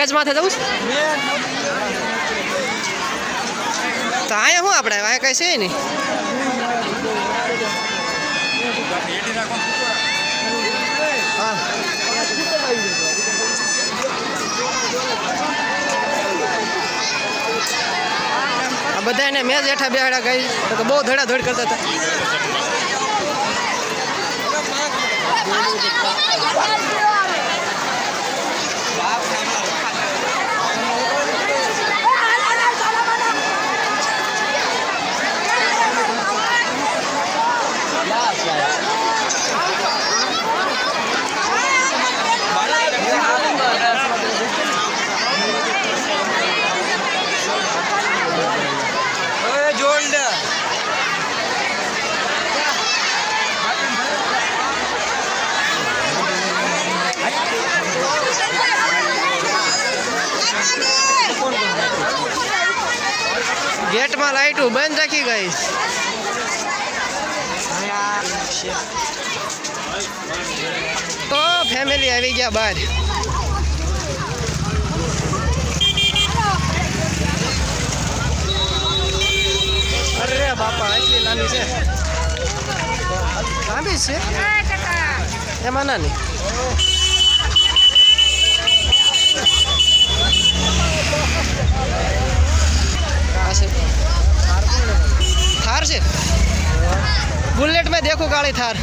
match માથે જવું તો અહીંયા શું આપણે અહીંયા કઈ છે નહીં હા બધા એને મેચ હેઠા બેહાડા ગઈ તો બહુ ધડાધડ કરતા હતા गेट में लाइट बंद रखी गई तो फैमिली आ गया बाहर अरे बापा आटली नानी से लांबी से एमां नानी थार से बुलेट में देखो काली थार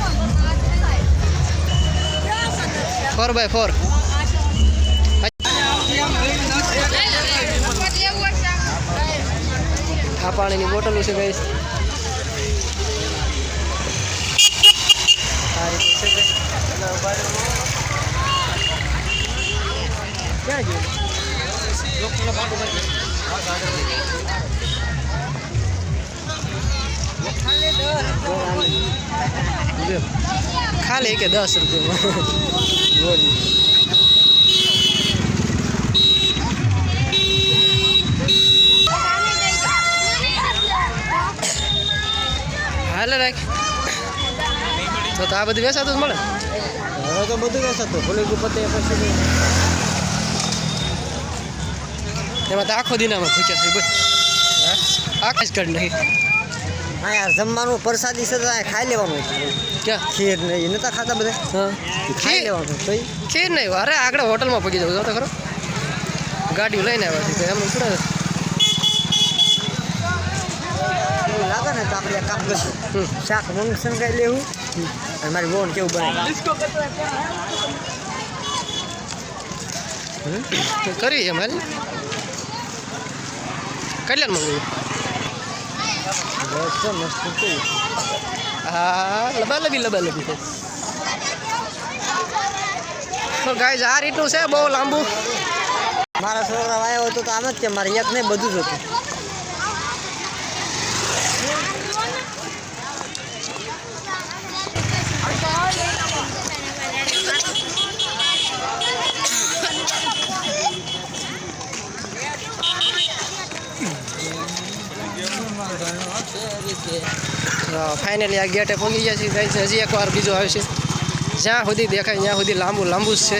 4x4 आ पानी की बोतल से गई खाली के 10 रुपये हाल राख तो आ बधु वेचातुं मळे हवे तो बधुं वेचातुं भले पते पछी एमां तो आखो दिनामां भूख्या छे बस आकाश कर नहीं हाँ यार जमवानुं प्रसादी से खाई लेवानुं क्या खीर नहीं नता खाता बधे हाँ खाई लेवानुं तो खीर नहीं अरे आगळे होटल में पगी जाऊँ तो खरो गाड़ी लईने आव्या छे एमनुं थोड़ा लागे ने तो आपणे एक काम करशुं शाक मंगसन खाई लेवुं अने मारी बोन केवुं बनावे करी एम हाल कल्याण मंगू हाँ लबालबी तो गाइस आ रीतनु छे बहु लांबू मारा छोकरा आव्यो तो आम ज के मारे एक नहीं बधुं ज हतुं फाइनली आ गेटे पहुंची गया गाइस हजी एक बार बीजो आवे छे ज्यां सुधी देखाय त्यां सुधी लांबू लांबू ज छे